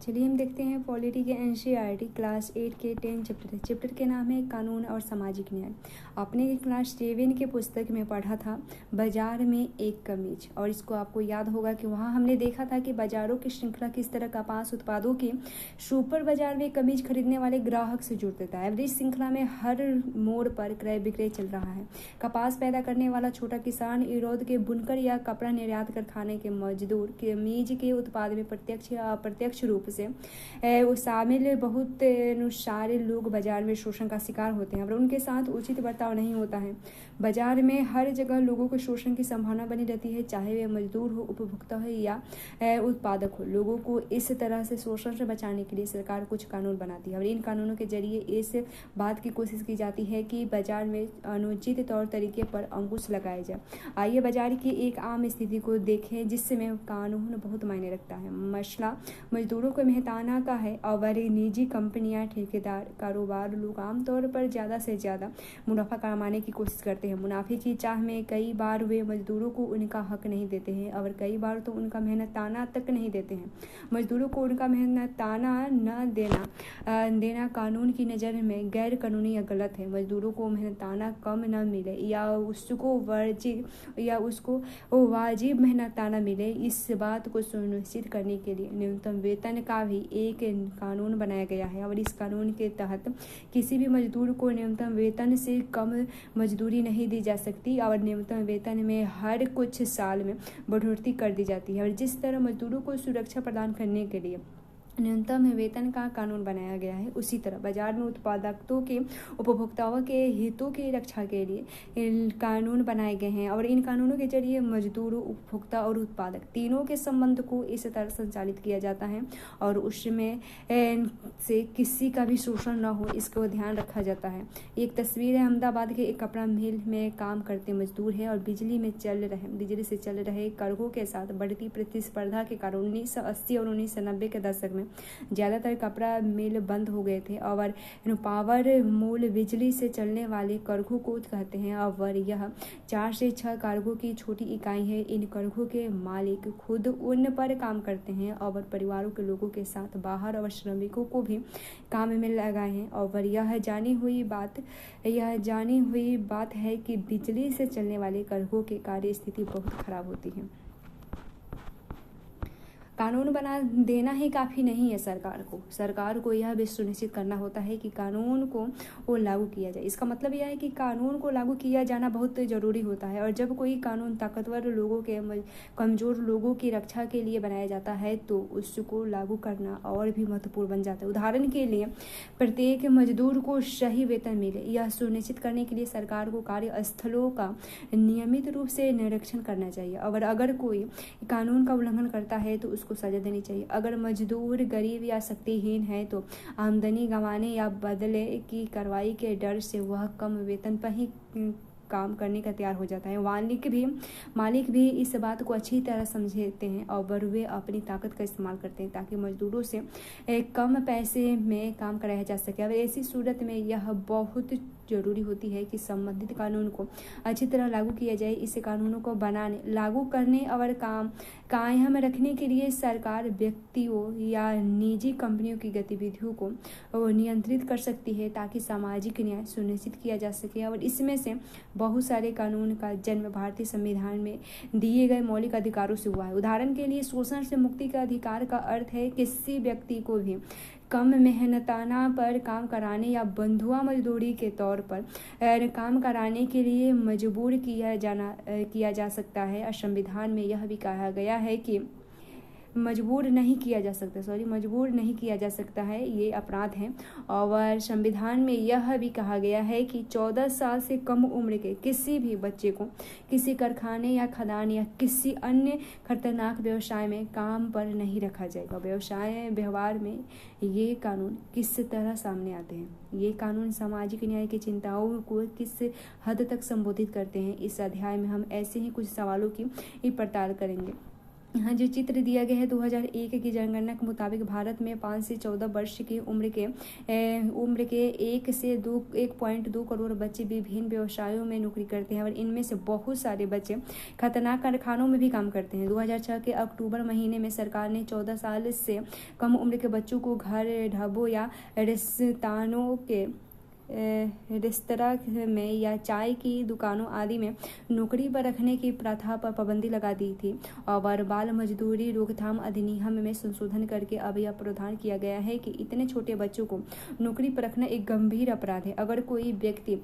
चलिए हम देखते हैं पॉलिटी के एनसीईआरटी क्लास 8 के 10 चैप्टर के नाम है कानून और सामाजिक न्याय। आपने क्लास 7 के पुस्तक में पढ़ा था बाजार में एक कमीज, और इसको आपको याद होगा कि वहाँ हमने देखा था कि बाजारों की श्रृंखला किस तरह कपास उत्पादों के सुपर बाजार में कमीज खरीदने वाले ग्राहक से जुड़ देता है। इस श्रृंखला में हर मोड़ पर क्रय विक्रय चल रहा है। कपास पैदा करने वाला छोटा किसान, इरोद के बुनकर या कपड़ा निर्यात कारखाने के मजदूर कमीज के उत्पाद में प्रत्यक्ष या अप्रत्यक्ष रूप से वो शामिल बहुत सारे लोग बाजार में शोषण का शिकार होते हैं और उनके साथ उचित बर्ताव नहीं होता है। बाजार में हर जगह लोगों को शोषण की संभावना बनी रहती है, चाहे वे मजदूर हो, उपभोक्ता हो या उत्पादक हो। लोगों को इस तरह से शोषण से बचाने के लिए सरकार कुछ कानून बनाती है और इन कानूनों के जरिए इस बात की कोशिश की जाती है कि बाजार में अनुचित तौर तरीके पर अंकुश लगाया जाए। आइए बाजार की एक आम स्थिति को देखें जिसमें कानून बहुत मायने रखता है। मसला मजदूरों को मेहनताना का है और निजी कंपनियां, ठेकेदार, कारोबार लोग आमतौर पर ज़्यादा से ज़्यादा मुनाफा कमाने की कोशिश करते हैं। मुनाफे की चाह में कई बार वे मजदूरों को उनका हक नहीं देते हैं और कई बार तो उनका मेहनताना तक नहीं देते हैं। मजदूरों को उनका मेहनताना न देना कानून की नज़र में गैर कानूनी या गलत है। मजदूरों को मेहनताना कम न मिले या उसको वाजिब मेहनताना मिले, इस बात को सुनिश्चित करने के लिए न्यूनतम वेतन का भी एक कानून बनाया गया है और इस कानून के तहत किसी भी मजदूर को न्यूनतम वेतन से कम मजदूरी नहीं दी जा सकती और न्यूनतम वेतन में हर कुछ साल में बढ़ोतरी कर दी जाती है। और जिस तरह मजदूरों को सुरक्षा प्रदान करने के लिए न्यूनतम वेतन का कानून बनाया गया है, उसी तरह बाजार में उत्पादकों के, उपभोक्ताओं के हितों की रक्षा के लिए कानून बनाए गए हैं और इन कानूनों के जरिए मजदूरों, उपभोक्ता और उत्पादक तीनों के संबंध को इस तरह संचालित किया जाता है और उसमें से किसी का भी शोषण न हो, इसको ध्यान रखा जाता है। एक तस्वीर है अहमदाबाद के एक कपड़ा मिल में काम करते मजदूर है और बिजली से चल रहे कर्गों के साथ बढ़ती प्रतिस्पर्धा के कारण 1980 और 1990 के दशक में ज़्यादातर कपड़ा मिल बंद हो गए थे और पावर मूल बिजली से चलने वाले कर्गों को कहते हैं और यह 4 से 6 कार्गो की छोटी इकाई है। इन कर्गों के मालिक खुद उन पर काम करते हैं और परिवारों के लोगों के साथ बाहर और श्रमिकों को भी काम में लगाए हैं और यह जानी हुई बात है कि बिजली से चलने वाले कर्गों की कार्य स्थिति बहुत खराब होती है। कानून बना देना ही काफ़ी नहीं है। सरकार को यह भी सुनिश्चित करना होता है कि कानून को वो लागू किया जाए। इसका मतलब यह है कि कानून को लागू किया जाना बहुत ज़रूरी होता है और जब कोई कानून ताकतवर लोगों के कमज़ोर लोगों की रक्षा के लिए बनाया जाता है तो उसको लागू करना और भी महत्वपूर्ण बन जाता है। उदाहरण के लिए प्रत्येक मजदूर को सही वेतन मिले, यह सुनिश्चित करने के लिए सरकार को कार्यस्थलों का नियमित रूप से निरीक्षण करना चाहिए और अगर कोई कानून का उल्लंघन करता है तो उसको सजा देनी चाहिए। अगर मजदूर गरीब या शक्तिहीन है तो आमदनी गंवाने या बदले की कार्रवाई के डर से वह कम वेतन पर ही काम करने का तैयार हो जाता है। मालिक भी इस बात को अच्छी तरह समझते हैं और वे अपनी ताकत का इस्तेमाल करते हैं ताकि मजदूरों से कम पैसे में काम कराया जा सके। अब ऐसी सूरत में यह बहुत जरूरी होती है कि संबंधित कानून को अच्छी तरह लागू किया जाए। इस कानूनों को बनाने, लागू करने और कायम रखने के लिए सरकार व्यक्तियों या निजी कंपनियों की गतिविधियों को नियंत्रित कर सकती है ताकि सामाजिक न्याय सुनिश्चित किया जा सके और इसमें से बहुत सारे कानून का जन्म भारतीय संविधान में दिए गए मौलिक अधिकारों से हुआ है। उदाहरण के लिए शोषण से मुक्ति का अधिकार का अर्थ है किसी व्यक्ति को भी कम मेहनताना पर काम कराने या बंधुआ मजदूरी के तौर पर काम कराने के लिए मजबूर किया जा सकता है। और संविधान में यह भी कहा गया है कि मजबूर नहीं किया जा सकता है, ये अपराध है। और संविधान में यह भी कहा गया है कि 14 साल से कम उम्र के किसी भी बच्चे को किसी कारखाने या खदान या किसी अन्य खतरनाक व्यवसाय में काम पर नहीं रखा जाएगा। व्यवहार में ये कानून किस तरह सामने आते हैं, ये कानून सामाजिक न्याय की चिंताओं को किस हद तक संबोधित करते हैं, इस अध्याय में हम ऐसे ही कुछ सवालों की पड़ताल करेंगे। यहाँ जो चित्र दिया गया है 2001 की जनगणना के मुताबिक भारत में 5 से 14 वर्ष की उम्र के 1.2 करोड़ बच्चे विभिन्न व्यवसायों में नौकरी करते हैं और इनमें से बहुत सारे बच्चे खतरनाक कारखानों में भी काम करते हैं। 2006 के अक्टूबर महीने में सरकार ने 14 साल से कम उम्र के बच्चों को घर, ढाबों या रेस्तरां में या चाय की दुकानों आदि में नौकरी पर रखने की प्रथा पर पाबंदी लगा दी थी और बाल मजदूरी रोकथाम अधिनियम में संशोधन करके अब यह प्रावधान किया गया है कि इतने छोटे बच्चों को नौकरी पर रखना एक गंभीर अपराध है। अगर कोई व्यक्ति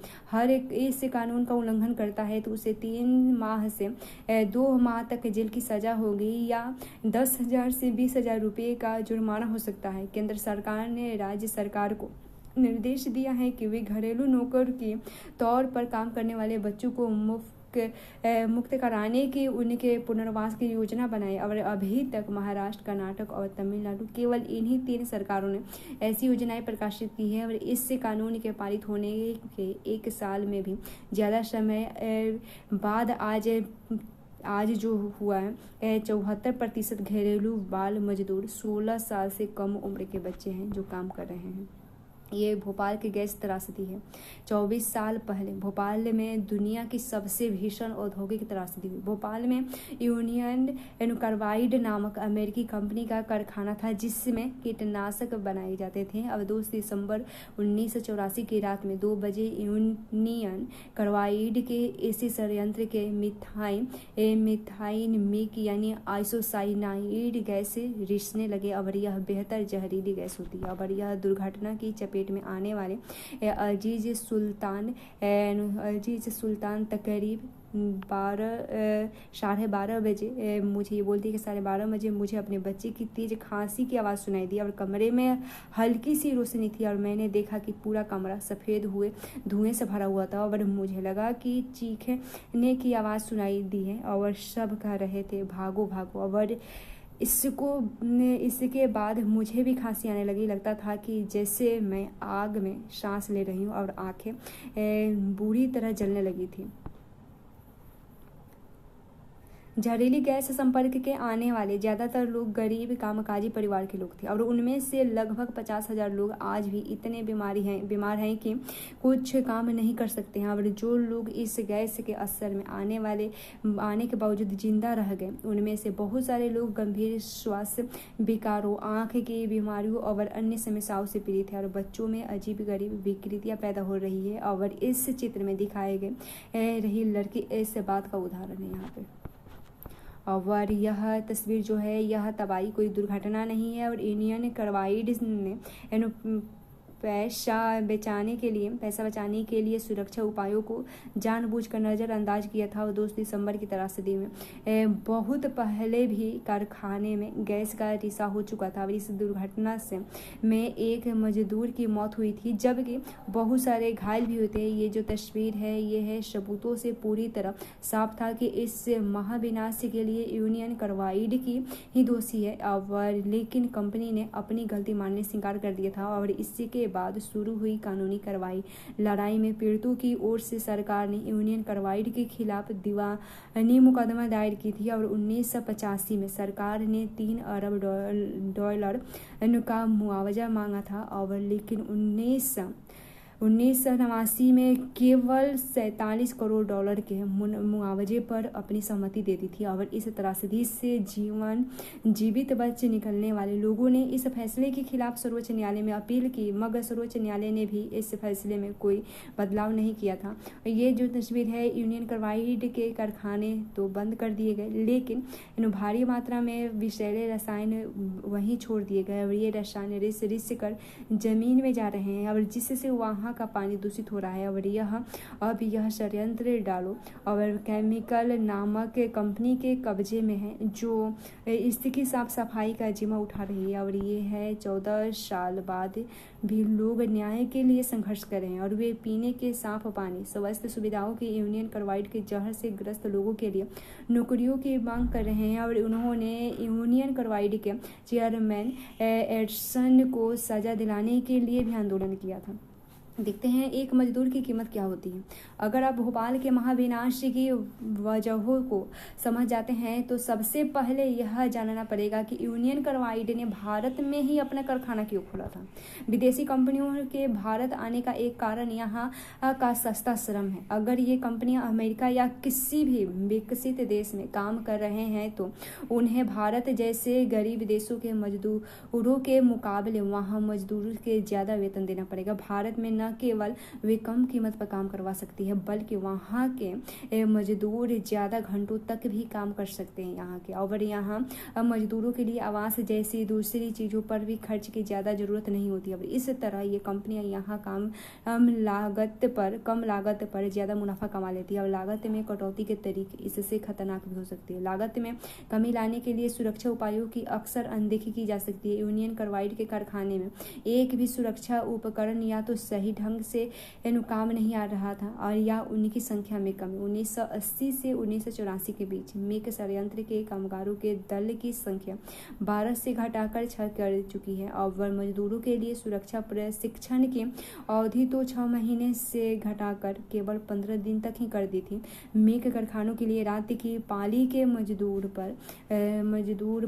इस कानून का उल्लंघन करता है तो उसे 3 माह से 2 माह तक जेल की सजा होगी या 10,000 से 20,000 रुपये का जुर्माना हो सकता है। केंद्र सरकार ने राज्य सरकार को निर्देश दिया है कि वे घरेलू नौकर के तौर पर काम करने वाले बच्चों को मुक्त कराने की उनके पुनर्वास की योजना बनाए और अभी तक महाराष्ट्र, कर्नाटक और तमिलनाडु केवल इन्हीं 3 सरकारों ने ऐसी योजनाएं प्रकाशित की है और इससे कानून के पारित होने के 1 साल में भी ज़्यादा समय बाद आज जो हुआ है 74% घरेलू बाल मजदूर 16 साल से कम उम्र के बच्चे हैं जो काम कर रहे हैं। ये भोपाल की गैस त्रासदी है। 24 साल पहले भोपाल में दुनिया की सबसे भीषण औद्योगिक त्रासदी हुई। भोपाल में यूनियन कार्बाइड नामक अमेरिकी कंपनी का कारखाना था जिसमें कीटनाशक बनाए जाते थे। अब 2 दिसंबर 1984 की रात में 2 बजे यूनियन कार्बाइड के इसी संयंत्र के मिथाइन मिक यानी आइसोसाइनाइड गैस रिसने लगे और यह बेहतर जहरीली गैस होती है और यह दुर्घटना की पेट में आने वाले अजीज सुल्तान तकरीब 12:30 बजे मुझे ये बोलती है कि 12:30 बजे मुझे अपने बच्चे की तेज खांसी की आवाज़ सुनाई दी और कमरे में हल्की सी रोशनी थी और मैंने देखा कि पूरा कमरा सफ़ेद हुए धुएं से भरा हुआ था और मुझे लगा कि चीखने की आवाज़ सुनाई दी है और सब कह रहे थे भागो भागो। और इसके बाद मुझे भी खांसी आने लगी। लगता था कि जैसे मैं आग में सांस ले रही हूँ और आंखें बुरी तरह जलने लगी थी। जहरीली गैस संपर्क के आने वाले ज़्यादातर लोग गरीब कामकाजी परिवार के लोग थे और उनमें से लगभग 50,000 लोग आज भी इतने बीमार हैं कि कुछ काम नहीं कर सकते हैं। और जो लोग इस गैस के असर में आने के बावजूद जिंदा रह गए उनमें से बहुत सारे लोग गंभीर स्वास्थ्य विकारों, आँख की बीमारियों और अन्य समस्याओं से पीड़ित हैं और बच्चों में अजीब गरीब विकृतियाँ पैदा हो रही है। और इस चित्र में दिखाए गए रही लड़की इस बात का उदाहरण है यहाँ पे। और यह तस्वीर जो है यह तबाही कोई दुर्घटना नहीं है और यूनियन कार्बाइड ने पैसा बचाने के लिए सुरक्षा उपायों को जानबूझकर नज़रअंदाज किया था। और 2 दिसंबर की त्रासदी में बहुत पहले भी कारखाने में गैस का रिसा हो चुका था और इस दुर्घटना में एक मजदूर की मौत हुई थी जबकि बहुत सारे घायल भी हुए थे। ये जो तस्वीर है ये है सबूतों से पूरी तरह साफ था कि इस महाविनाश के लिए यूनियन कार्बाइड की ही दोषी है और लेकिन कंपनी ने अपनी गलती मानने से इनकार कर दिया था। और इसके बाद शुरू हुई कानूनी कार्रवाई लड़ाई में पीड़ितों की ओर से सरकार ने यूनियन कार्बाइड के खिलाफ दीवानी मुकदमा दायर की थी और 1985 में सरकार ने $3 अरब का मुआवजा मांगा था और लेकिन 1989 में केवल $47 करोड़ के मुआवजे पर अपनी सहमति दे दी थी। और इस त्रासदी से जीवित बच निकलने वाले लोगों ने इस फैसले के खिलाफ सर्वोच्च न्यायालय में अपील की मगर सर्वोच्च न्यायालय ने भी इस फैसले में कोई बदलाव नहीं किया था। ये जो तस्वीर है यूनियन कार्बाइड के कारखाने तो बंद कर दिए गए लेकिन भारी मात्रा में विषैले रसायन वहीं छोड़ दिए गए और ये रसायन रिस कर जमीन में जा रहे हैं और जिससे वहाँ का पानी दूषित हो रहा है। और यह षड्यंत्र डालो और केमिकल नामक कंपनी के कब्जे में है जो इसकी साफ सफाई का जिम्मा उठा रही है। और ये है 14 साल बाद भी लोग न्याय के लिए संघर्ष कर रहे हैं और वे पीने के साफ पानी, स्वास्थ्य सुविधाओं के यूनियन कार्बाइड के जहर से ग्रस्त लोगों के लिए नौकरियों की मांग कर रहे हैं। और उन्होंने यूनियन कार्बाइड के चेयरमैन एडसन को सजा दिलाने के लिए भी आंदोलन किया था। देखते हैं एक मजदूर की कीमत क्या होती है। अगर आप भोपाल के महाविनाश की वजहों को समझ जाते हैं तो सबसे पहले यह जानना पड़ेगा कि यूनियन कार्बाइड ने भारत में ही अपना कारखाना क्यों खोला था। विदेशी कंपनियों के भारत आने का एक कारण यहाँ का सस्ता श्रम है। अगर ये कंपनियां अमेरिका या किसी भी विकसित देश में काम कर रहे हैं तो उन्हें भारत जैसे गरीब देशों के मजदूरों के मुकाबले वहाँ मजदूरों के ज़्यादा वेतन देना पड़ेगा। भारत में न केवल वे कम कीमत पर काम करवा सकती है बल्कि वहाँ के मजदूर ज़्यादा घंटों तक भी काम कर सकते हैं यहाँ के। और यहाँ मजदूरों के लिए आवास जैसी दूसरी चीज़ों पर भी खर्च की ज़्यादा ज़रूरत नहीं होती है। इस तरह ये कंपनियाँ यहाँ कम लागत पर ज़्यादा मुनाफा कमा लेती है। और लागत में कटौती के तरीके इससे खतरनाक भी हो सकती है। लागत में कमी लाने के लिए सुरक्षा उपायों की अक्सर अनदेखी की जा सकती है। यूनियन कार्बाइड के कारखाने में एक भी सुरक्षा उपकरण या तो सही ढंग से काम नहीं आ रहा था और या उनकी संख्या में कमी। 1980 से 1984 के बीच मेक संयंत्र के कामगारों के दल की संख्या 12 से घटाकर 6 कर चुकी है और मजदूरों के लिए सुरक्षा प्रशिक्षण की अवधि तो 6 महीने से घटाकर केवल 15 दिन तक ही कर दी थी। मेक कारखानों के लिए रात की पाली के मजदूर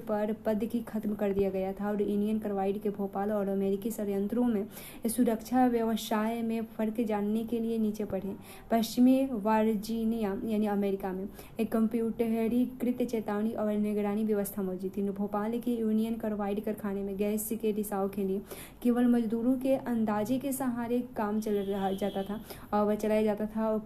पर पद की खत्म कर दिया गया था। और यूनियन कार्बाइड के भोपाल और अमेरिकी संयंत्रों में सुरक्षा व्यवसाय में फर्क जानने के लिए नीचे पढ़ें। पश्चिमी वर्जीनिया यानी अमेरिका में एक कंप्यूटरीकृत चेतावनी और निगरानी व्यवस्था मौजूद थी। भोपाल के यूनियन कार्बाइड कारखाने में गैस के रिसाव के लिए केवल मजदूरों के अंदाजे के सहारे काम चलाया जाता था और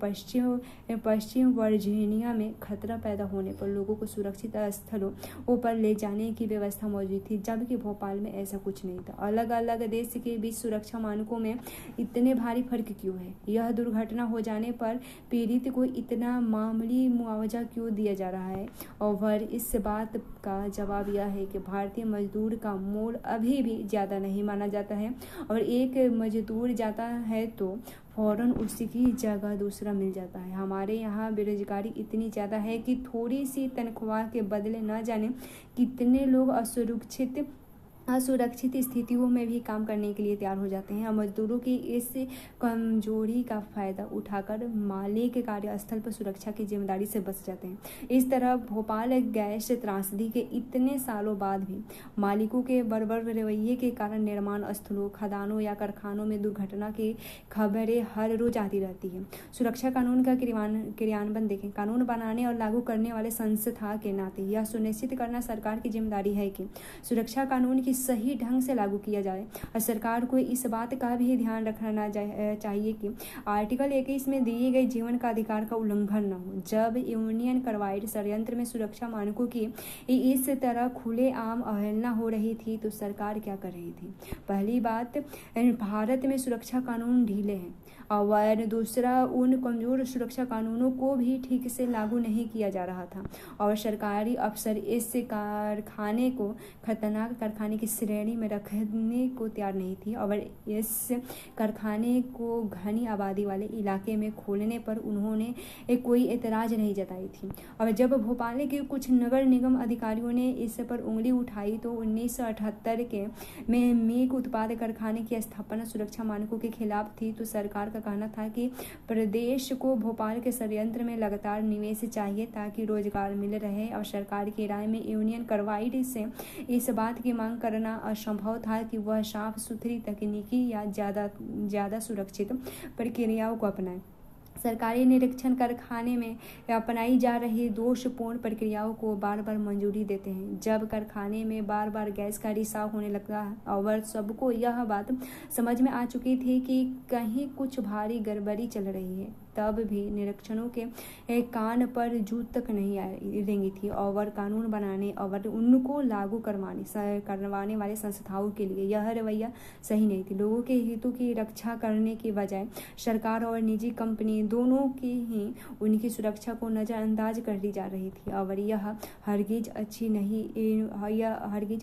पश्चिम वर्जीनिया में खतरा पैदा होने पर लोगों को सुरक्षित स्थलों पर ले जाने की व्यवस्था मौजूद थी, जबकि भोपाल में ऐसा कुछ नहीं था। अलग अलग देश के बीच सुरक्षा मानकों में इतने भारी फर्क क्यों है? यह दुर्घटना हो जाने पर पीड़ित को इतना मामूली मुआवजा क्यों दिया जा रहा है? और इस बात का जवाब यह है कि भारतीय मजदूर का मोल अभी भी ज़्यादा नहीं माना जाता है और एक मजदूर जाता है तो फौरन उसकी जगह दूसरा मिल जाता है। हमारे यहाँ बेरोजगारी इतनी ज़्यादा है कि थोड़ी सी तनख्वाह के बदले न जाने कितने लोग असुरक्षित स्थितियों में भी काम करने के लिए तैयार हो जाते हैं। मजदूरों की इस कमजोरी का फायदा उठाकर मालिक कार्यस्थल पर सुरक्षा की जिम्मेदारी से बच जाते हैं। इस तरह भोपाल गैस त्रासदी के इतने सालों बाद भी मालिकों के बर्बर रवैये के कारण निर्माण स्थलों, खदानों या कारखानों में दुर्घटना की खबरें हर रोज आती रहती है। सुरक्षा कानून का क्रियान्वयन देखें। कानून बनाने और लागू करने वाले संस्था के नाते यह सुनिश्चित करना सरकार की जिम्मेदारी है कि सुरक्षा कानून की सही ढंग से लागू किया जाए और सरकार को इस बात का भी ध्यान रखना चाहिए कि आर्टिकल 21 में दिए गए जीवन का अधिकार का उल्लंघन न हो। जब यूनियन कार्बाइड संयंत्र में सुरक्षा मानकों की इस तरह खुलेआम अवहेलना हो रही थी तो सरकार क्या कर रही थी? पहली बात, भारत में सुरक्षा कानून ढीले हैं और दूसरा, उन कमजोर सुरक्षा कानूनों को भी ठीक से लागू नहीं किया जा रहा था और सरकारी अफसर इस कारखाने को खतरनाक कारखाने की श्रेणी में रखने को तैयार नहीं थी और इस कारखाने को घनी आबादी वाले इलाके में खोलने पर उन्होंने कोई एतराज़ नहीं जताई थी। और जब भोपाल के कुछ नगर निगम अधिकारियों ने इस पर उंगली उठाई तो 1978 के में मेक उत्पाद कारखाने की स्थापना सुरक्षा मानकों के खिलाफ थी। तो सरकार का कहना था कि प्रदेश को भोपाल के संयंत्र में लगातार निवेश चाहिए ताकि रोजगार मिल रहे और सरकार की राय में यूनियन कार्बाइड से इस बात की मांग करना असंभव था कि वह साफ सुथरी तकनीकी या ज़्यादा सुरक्षित प्रक्रियाओं को अपनाए। सरकारी निरीक्षण कारखाने में अपनाई जा रही दोषपूर्ण प्रक्रियाओं को बार बार मंजूरी देते हैं। जब कारखाने में बार बार गैस का रिसाव होने लगता है और सबको यह बात समझ में आ चुकी थी कि कहीं कुछ भारी गड़बड़ी चल रही है, तब भी निरीक्षणों के कान पर जूत तक नहीं रेंगी थी और कानून बनाने और उनको लागू करवाने वाले संस्थाओं के लिए यह रवैया सही नहीं थी। लोगों के हितों की रक्षा करने की बजाय सरकार और निजी कंपनी दोनों की ही उनकी सुरक्षा को नज़रअंदाज कर दी जा रही थी और यह हरगिज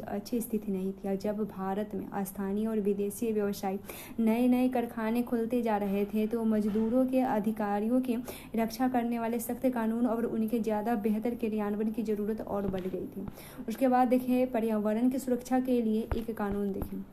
अच्छी स्थिति नहीं थी। जब भारत में स्थानीय और विदेशी व्यवसाय नए कारखाने खुलते जा रहे थे तो मजदूरों के अधिकारियों की रक्षा करने वाले सख्त कानून और उनके ज़्यादा बेहतर क्रियान्वयन की ज़रूरत और बढ़ गई थी। उसके बाद देखिए पर्यावरण की सुरक्षा के लिए एक कानून देखें।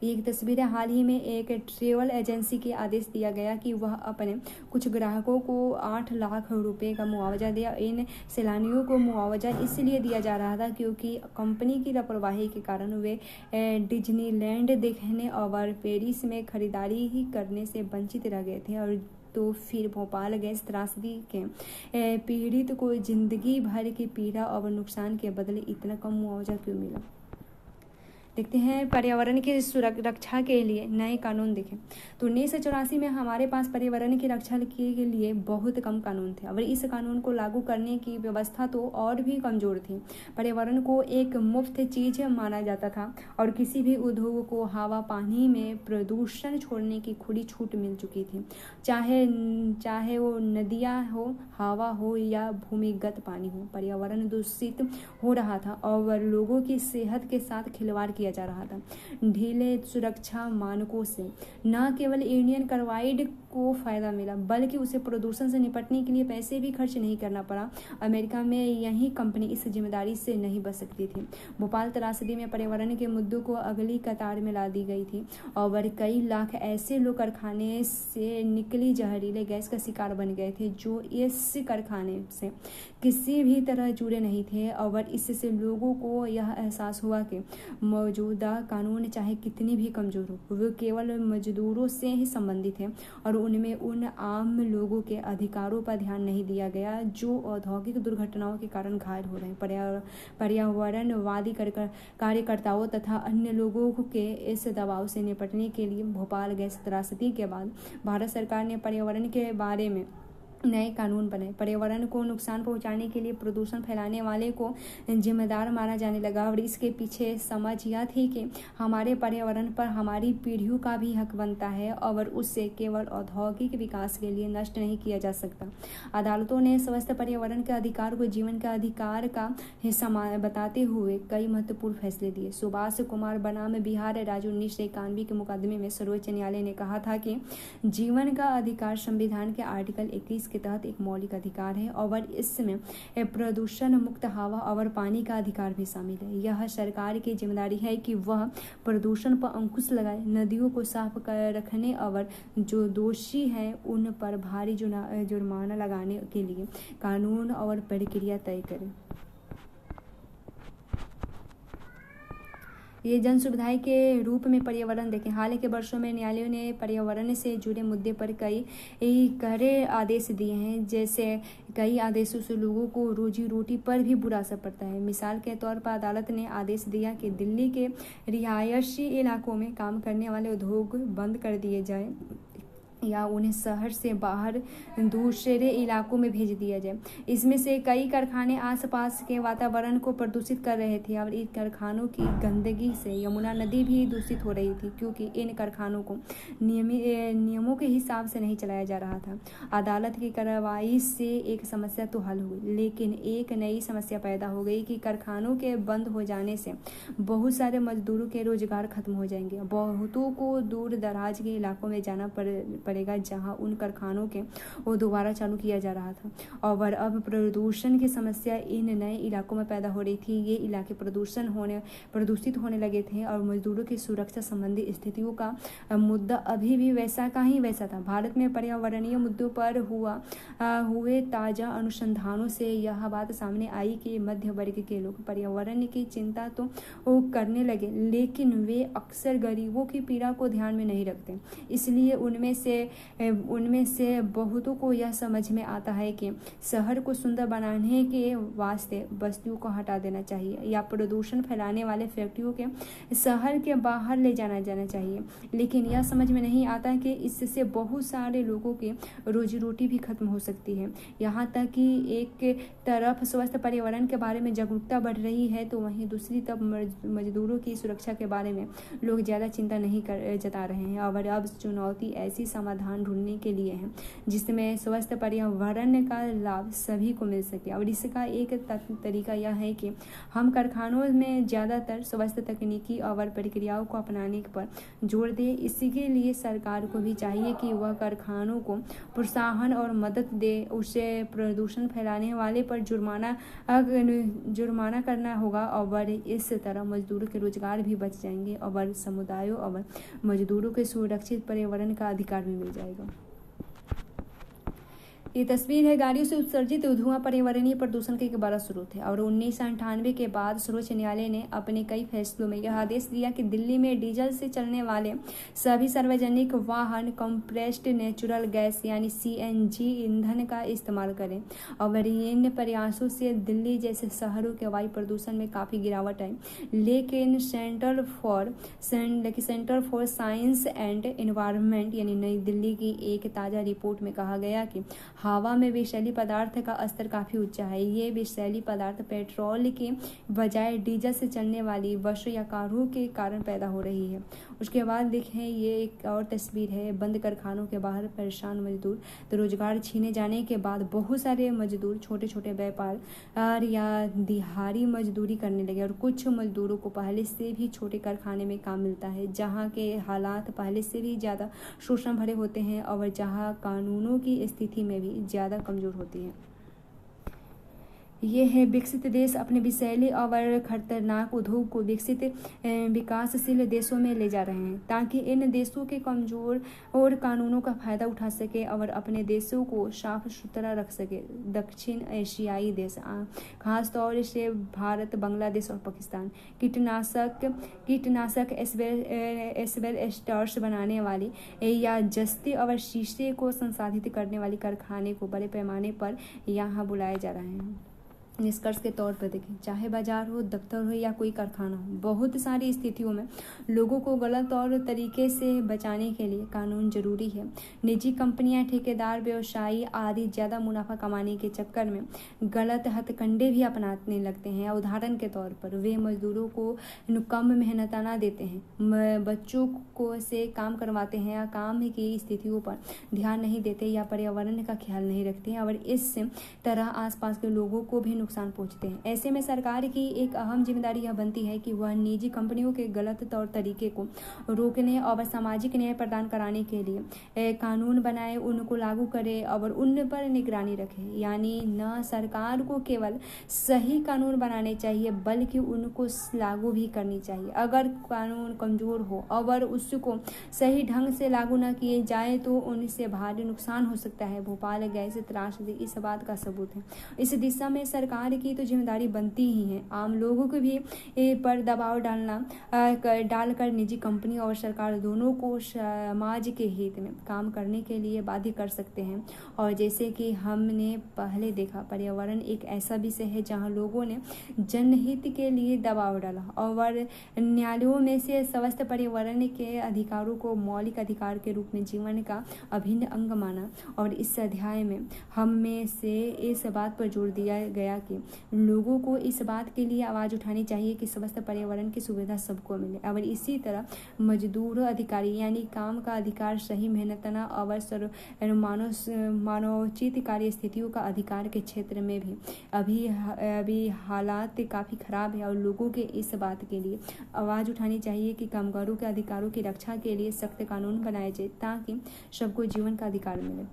ये एक तस्वीर है। हाल ही में एक ट्रैवल एजेंसी के आदेश दिया गया कि वह अपने कुछ ग्राहकों को 8 लाख रुपए का मुआवजा दिया। इन सैलानियों को मुआवजा इसलिए दिया जा रहा था क्योंकि कंपनी की लापरवाही के कारण वे डिज्नीलैंड देखने और पेरिस में खरीदारी ही करने से वंचित रह गए थे। और तो फिर भोपाल गैस त्रासदी के पीड़ित को जिंदगी भर की पीड़ा और नुकसान के बदले इतना कम मुआवजा क्यों मिला। देखते हैं पर्यावरण की रक्षा के लिए नए कानून देखें तो 1984 में हमारे पास पर्यावरण की रक्षा के लिए बहुत कम कानून थे और इस कानून को लागू करने की व्यवस्था तो और भी कमजोर थी। पर्यावरण को एक मुफ्त चीज माना जाता था और किसी भी उद्योग को हवा पानी में प्रदूषण छोड़ने की खुली छूट मिल चुकी थी, चाहे वो नदियाँ हो, हवा हो या भूमिगत पानी हो। पर्यावरण दूषित हो रहा था और लोगों की सेहत के साथ खिलवाड़ किया जा रहा था। ढीले सुरक्षा मानकों से न केवल इंडियन कार्बाइड को फायदा मिला बल्कि उसे प्रदूषण से निपटने के लिए पैसे भी खर्च नहीं करना पड़ा। अमेरिका में यही कंपनी इस जिम्मेदारी से नहीं बच सकती थी। भोपाल त्रासदी में पर्यावरण के मुद्दों को अगली कतार में ला दी गई थी और कई लाख ऐसे लोग कारखाने से निकली जहरीले गैस का शिकार बन गए थे जो इस कारखाने से किसी भी तरह जुड़े नहीं थे। और इससे लोगों को यह एहसास हुआ कि मौजूदा कानून चाहे कितनी भी कमजोर हो वे केवल मजदूरों से ही संबंधित हैं और उनमें उन आम लोगों के अधिकारों पर ध्यान नहीं दिया गया जो औद्योगिक दुर्घटनाओं के कारण घायल हो रहे हैं। पर्यावरणवादी कार्यकर्ताओं तथा अन्य लोगों के इस दबाव से निपटने के लिए भोपाल गैस त्रासदी के बाद भारत सरकार ने पर्यावरण के बारे में नए कानून बनाए। पर्यावरण को नुकसान पहुंचाने के लिए प्रदूषण फैलाने वाले को जिम्मेदार माना जाने लगा और इसके पीछे समझ यह थी कि हमारे पर्यावरण पर हमारी पीढ़ियों का भी हक बनता है और उससे केवल औद्योगिक विकास के लिए नष्ट नहीं किया जा सकता। अदालतों ने स्वस्थ पर्यावरण के अधिकार को जीवन का अधिकार का हिस्सा बताते हुए कई महत्वपूर्ण फैसले दिए। सुभाष कुमार बनाम बिहार राज्य 1991 के मुकदमे में सर्वोच्च न्यायालय ने कहा था कि जीवन का अधिकार संविधान के आर्टिकल 21 के तहत एक मौलिक अधिकार है और इसमें प्रदूषण मुक्त हवा और पानी का अधिकार भी शामिल है। यह सरकार की जिम्मेदारी है कि वह प्रदूषण पर अंकुश लगाए, नदियों को साफ रखने और जो दोषी हैं उन पर भारी जुर्माना लगाने के लिए कानून और प्रक्रिया तय करे। ये जन सुविधाएं के रूप में पर्यावरण देखें। हाल के वर्षों में न्यायालयों ने पर्यावरण से जुड़े मुद्दे पर कई कड़े आदेश दिए हैं। जैसे कई आदेशों से लोगों को रोजी रोटी पर भी बुरा असर पड़ता है। मिसाल के तौर पर अदालत ने आदेश दिया कि दिल्ली के रिहायशी इलाकों में काम करने वाले उद्योग बंद कर दिए जाए या उन्हें शहर से बाहर दूसरे इलाकों में भेज दिया जाए। इसमें से कई कारखाने आसपास के वातावरण को प्रदूषित कर रहे थे और इन कारखानों की गंदगी से यमुना नदी भी दूषित हो रही थी क्योंकि इन कारखानों को नियमों के हिसाब से नहीं चलाया जा रहा था। अदालत की कार्रवाई से एक समस्या तो हल हुई लेकिन एक नई समस्या पैदा हो गई कि कारखानों के बंद हो जाने से बहुत सारे मजदूरों के रोजगार खत्म हो जाएंगे। बहुतों को दूर दराज के इलाकों में जाना पड़ेगा जहां उन कारखानों के वो दोबारा चालू किया जा रहा था और अब प्रदूषण की समस्या इन नए इलाकों में पैदा हो रही थी। ये इलाके प्रदूषित होने लगे थे और मजदूरों की सुरक्षा संबंधी स्थितियों का मुद्दा अभी भी वैसा का ही वैसा था। भारत में पर्यावरणीय मुद्दों पर हुए ताजा अनुसंधानों से यह बात सामने आई कि मध्य वर्ग के लोग पर्यावरण की चिंता तो करने लगे लेकिन वे अक्सर गरीबों की पीड़ा को ध्यान में नहीं रखते। इसलिए उनमें से बहुतों को यह समझ में आता है कि शहर को सुंदर बनाने के वास्ते बस्तियों को हटा देना चाहिए या प्रदूषण फैलाने वाले फैक्ट्रियों के शहर के बाहर ले जाना चाहिए। लेकिन यह समझ में नहीं आता कि इससे बहुत सारे लोगों की रोजी रोटी भी खत्म हो सकती है। यहाँ तक कि एक तरफ स्वस्थ पर्यावरण के बारे में जागरूकता बढ़ रही है तो वहीं दूसरी तरफ मजदूरों की सुरक्षा के बारे में लोग ज़्यादा चिंता नहीं जता रहे हैं और अब चुनौती ऐसी समाधान ढूंढने के लिए है जिसमें स्वस्थ पर्यावरण का लाभ सभी को मिल सके। और इसका एक तरीका यह है कि हम कारखानों में ज़्यादातर स्वस्थ तकनीकी और प्रक्रियाओं को अपनाने पर जोर दें। इसके लिए सरकार को भी चाहिए कि वह कारखानों को प्रोत्साहन और मदद दे। उसे प्रदूषण फैलाने वाले पर जुर्माना करना होगा और इस तरह मजदूरों के रोजगार भी बच जाएंगे और समुदायों और मजदूरों के सुरक्षित पर्यावरण का अधिकार भी मिल जाएगा। ये तस्वीर है गाड़ियों से उत्सर्जित धुआं पर्यावरणीय प्रदूषण का एक बड़ा स्रोत है और 1998 के बाद सर्वोच्च न्यायालय ने अपने कई फैसलों में यह आदेश दिया कि दिल्ली में डीजल से चलने वाले सभी सार्वजनिक वाहन कंप्रेस्ड नेचुरल गैस यानी CNG ईंधन का इस्तेमाल करें। और इन प्रयासों से दिल्ली जैसे शहरों के वायु प्रदूषण में काफ़ी गिरावट आई, लेकिन centre for science and environment यानी नई दिल्ली की एक ताज़ा रिपोर्ट में कहा गया कि हवा में विषैली पदार्थ का स्तर काफ़ी ऊंचा है। ये विषैली पदार्थ पेट्रोल के बजाय डीजल से चलने वाली बसों या कारों के कारण पैदा हो रही है। उसके बाद देखें, ये एक और तस्वीर है बंद कारखानों के बाहर परेशान मजदूर। तो रोजगार छीने जाने के बाद बहुत सारे मजदूर छोटे छोटे व्यापार या दिहाड़ी मजदूरी करने लगे और कुछ मजदूरों को पहले से भी छोटे कारखाने में काम मिलता है जहाँ के हालात पहले से भी ज़्यादा शोषण भरे होते हैं और जहाँ कानूनों की स्थिति में भी ज़्यादा कमज़ोर होती है। ये है विकसित देश अपने विषैले और खतरनाक उद्योग को विकासशील देशों में ले जा रहे हैं ताकि इन देशों के कमजोर और कानूनों का फायदा उठा सके और अपने देशों को साफ सुथरा रख सके। दक्षिण एशियाई देश खास तौर से भारत, बांग्लादेश और पाकिस्तान कीटनाशक एस्बेस्टॉस बनाने वाली या जस्ते और शीशे को संसाधित करने वाली कारखाने को बड़े पैमाने पर यहाँ बुलाए जा रहे हैं। निष्कर्ष के तौर पर देखें, चाहे बाजार हो, दफ्तर हो या कोई कारखाना हो, बहुत सारी स्थितियों में लोगों को गलत और तरीके से बचाने के लिए कानून जरूरी है। निजी कंपनियां, ठेकेदार, व्यवसायी आदि ज़्यादा मुनाफा कमाने के चक्कर में गलत हथकंडे भी अपनाने लगते हैं। उदाहरण के तौर पर वे मजदूरों को कम मेहनताना देते हैं, बच्चों को से काम करवाते हैं या काम की स्थितियों पर ध्यान नहीं देते या पर्यावरण का ख्याल नहीं रखते हैं और इस तरह आसपास के लोगों को भी नुकसान पहुंचते हैं। ऐसे में सरकार की एक अहम जिम्मेदारी यह बनती है कि वह निजी कंपनियों के गलत तौर तरीके को रोकने और सामाजिक न्याय प्रदान कराने के लिए कानून बनाए, उनको लागू करे और उन पर निगरानी रखे। यानी न सरकार को केवल सही कानून बनाने चाहिए बल्कि उनको लागू भी करनी चाहिए। अगर कानून कमजोर हो और उसको सही ढंग से लागू न किए जाए तो उनसे भारी नुकसान हो सकता है। भोपाल गैस त्रासदी इस बात का सबूत है। इस दिशा में सरकार की तो जिम्मेदारी बनती ही है। आम लोगों को भी पर दबाव डालकर निजी कंपनी और सरकार दोनों को समाज के हित में काम करने के लिए बाध्य कर सकते हैं। और जैसे कि हमने पहले देखा, पर्यावरण एक ऐसा विषय है जहां लोगों ने जनहित के लिए दबाव डाला और न्यायालयों में से स्वस्थ पर्यावरण के अधिकारों को मौलिक अधिकार के रूप में जीवन का अभिन्न अंग माना। और इस अध्याय में हम में से इस बात पर जोर दिया गया कि लोगों को इस बात के लिए आवाज़ उठानी चाहिए कि स्वस्थ पर्यावरण की सुविधा सबको मिले। और इसी तरह मजदूर अधिकारी यानी काम का अधिकार, सही मेहनतना अवसर, मानवोचित कार्य स्थितियों का अधिकार के क्षेत्र में भी अभी हालात काफ़ी ख़राब है और लोगों के इस बात के लिए आवाज़ उठानी चाहिए कि कामगारों के अधिकारों की रक्षा के लिए सख्त कानून बनाए जाए ताकि सबको जीवन का अधिकार मिले।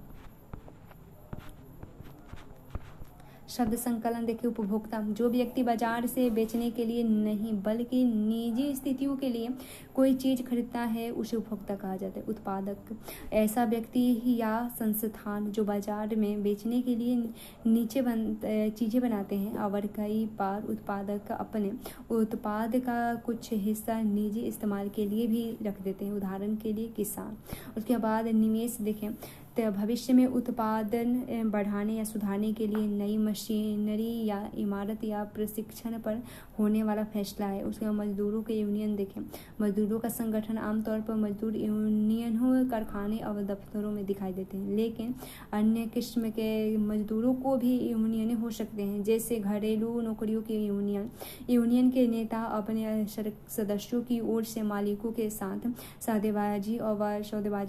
शब्द संकलन देखिए, उपभोक्ता जो व्यक्ति बाजार से बेचने के लिए नहीं बल्कि निजी स्थितियों के लिए कोई चीज़ खरीदता है उसे उपभोक्ता कहा जाता है। उत्पादक ऐसा व्यक्ति या संस्थान जो बाजार में बेचने के लिए चीज़ें बनाते हैं और कई बार उत्पादक अपने उत्पाद का कुछ हिस्सा निजी इस्तेमाल के लिए भी रख देते हैं, उदाहरण के लिए किसान। उसके बाद निवेश देखें, भविष्य में उत्पादन बढ़ाने या सुधारने के लिए नई मशीनरी या इमारत या प्रशिक्षण पर होने वाला फैसला है। उसके बाद मजदूरों के यूनियन देखें। मजदूरों का संगठन आमतौर पर मजदूर यूनियनों, कारखाने और दफ्तरों में दिखाई देते हैं, लेकिन अन्य किस्म के मजदूरों को भी यूनियन हो सकते हैं, जैसे घरेलू नौकरियों की यूनियन। यूनियन के नेता अपने सदस्यों की ओर से मालिकों के साथ सौदेबाजी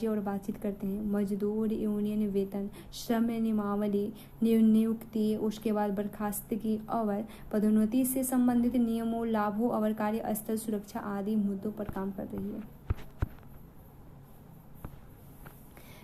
और बातचीत करते हैं। मजदूर यूनियन वेतन, श्रम नियमावली, नियुक्ति, उसके बाद बर्खास्तगी और पदोन्नति से संबंधित नियमों, लाभों और कार्य स्थल सुरक्षा आदि मुद्दों पर काम कर रही है।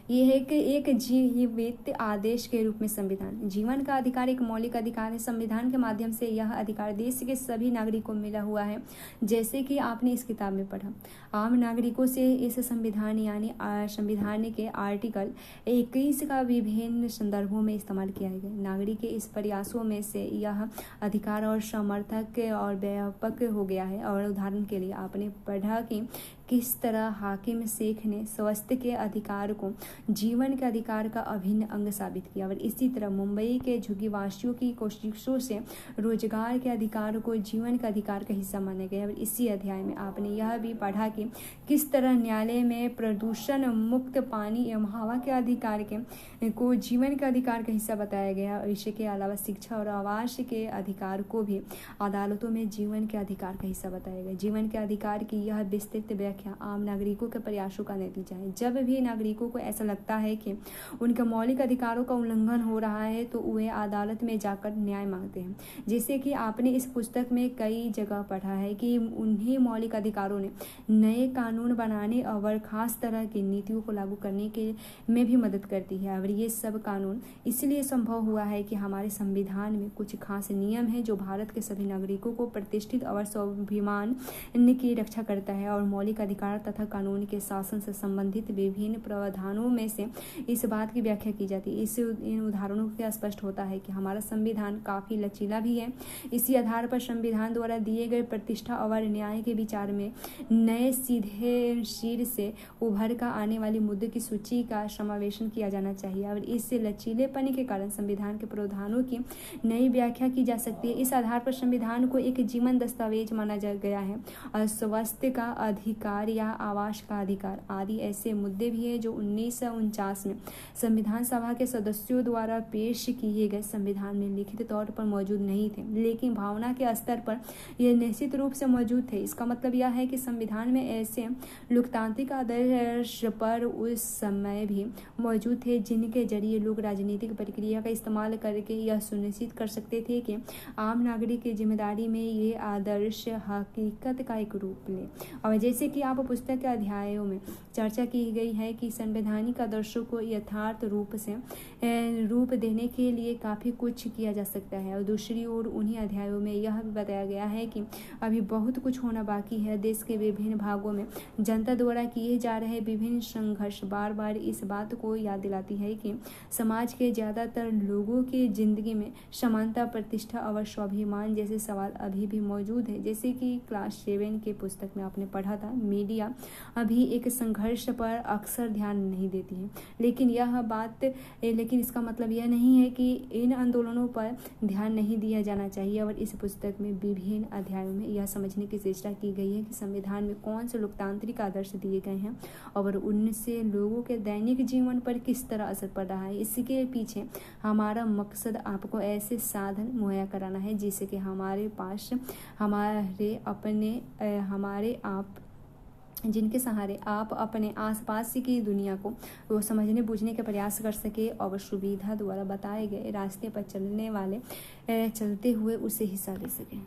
यह है कि एक जीवित आदेश के रूप में संविधान। जीवन का अधिकार एक मौलिक अधिकार है। संविधान के माध्यम से यह अधिकार देश के सभी नागरिकों को मिला हुआ है। जैसे कि आपने इस किताब में पढ़ा, आम नागरिकों से इस संविधान यानी संविधान के आर्टिकल 21 का विभिन्न संदर्भों में इस्तेमाल किया गया। नागरिक के इस प्रयासों में से यह अधिकार और समर्थक और व्यापक हो गया है। और उदाहरण के लिए आपने पढ़ा कि किस तरह हाकिम शेख ने स्वास्थ्य के अधिकार को जीवन के अधिकार का अभिन्न अंग साबित किया, और इसी तरह मुंबई के झुग्गीवासियों की कोशिशों से रोजगार के अधिकार को जीवन के अधिकार का हिस्सा माना गया। और इसी अध्याय में आपने यह भी पढ़ा कि किस तरह न्यायालय में प्रदूषण मुक्त पानी एवं हवा के अधिकार को जीवन के अधिकार का हिस्सा बताया गया। और इसके अलावा शिक्षा और आवास के अधिकार को भी अदालतों में जीवन के अधिकार का हिस्सा बताया गया। जीवन के अधिकार की यह विस्तृत व्याख्या आम नागरिकों के प्रयासों का नतीजा है। जब भी नागरिकों को ऐसा लगता है कि उनके मौलिक अधिकारों का उल्लंघन हो रहा है तो वे अदालत में जाकर न्याय मांगते हैं। जैसे कि आपने इस पुस्तक में कई जगह पढ़ा है कि उन्हीं मौलिक अधिकारों ने नए कानून बनाने और खास तरह की नीतियों को लागू करने के में भी मदद करती है। और ये सब कानून इसलिए संभव हुआ है कि हमारे संविधान में कुछ खास नियम है जो भारत के सभी नागरिकों को प्रतिष्ठित और स्वाभिमान की रक्षा करता है। और मौलिक अधिकार तथा कानून के शासन से संबंधित विभिन्न प्रावधानों में से इस बात की व्याख्या की जाती है। इन उदाहरणों से स्पष्ट होता है कि हमारा संविधान काफी लचीला भी है। इसी आधार पर संविधान द्वारा दिए गए प्रतिष्ठा और न्याय के विचार में नए सीधे सिर से उभर कर आने वाली मुद्दे की सूची का समावेशन किया जाना चाहिए। और इस लचीलेपन के कारण संविधान के प्रावधानों की नई व्याख्या की जा सकती है। इस आधार पर संविधान को एक जीवन दस्तावेज माना गया है। और स्वास्थ्य का अधिकार या आवास का अधिकार आदि ऐसे मुद्दे भी है जो 1949 में संविधान सभा के सदस्यों द्वारा पेश किए गए संविधान में लिखित तौर पर मौजूद नहीं थे, लेकिन भावना के स्तर पर यह निश्चित रूप से मौजूद थे। इसका मतलब यह है कि संविधान में ऐसे लोकतांत्रिक आदर्श पर उस समय भी मौजूद थे जिनके जरिए लोग राजनीतिक प्रक्रिया का इस्तेमाल करके यह सुनिश्चित कर सकते थे कि आम नागरिक की जिम्मेदारी में ये आदर्श हकीकत का एक रूप ले। और जैसे कि आप पुस्तक के अध्यायों में चर्चा की गई है कि संवैधानिक आदर्शों को यथार्थ रूप देने के लिए काफ़ी कुछ किया जा सकता है। और दूसरी ओर उन्हीं अध्यायों में यह भी बताया गया है कि अभी बहुत कुछ होना बाकी है। देश के विभिन्न भागों में जनता द्वारा किए जा रहे विभिन्न संघर्ष बार बार इस बात को याद दिलाती है कि समाज के ज़्यादातर लोगों की जिंदगी में समानता, प्रतिष्ठा और स्वाभिमान जैसे सवाल अभी भी मौजूद है। जैसे कि क्लास 7 के पुस्तक में आपने पढ़ा था, मीडिया अभी एक संघर्ष पर अक्सर ध्यान नहीं देती है, लेकिन इसका मतलब यह नहीं है कि इन आंदोलनों पर ध्यान नहीं दिया जाना चाहिए। और इस पुस्तक में विभिन्न अध्यायों में यह समझने की चेष्टा की गई है कि संविधान में कौन से लोकतांत्रिक आदर्श दिए गए हैं और उनसे लोगों के दैनिक जीवन पर किस तरह असर पड़ रहा है। इसके पीछे हमारा मकसद आपको ऐसे साधन मुहैया कराना है जिससे कि हमारे पास जिनके सहारे आप अपने आसपास की दुनिया को वो समझने बूझने का प्रयास कर सके और सुविधा द्वारा बताए गए रास्ते पर चलते हुए उसे हिस्सा ले सकें।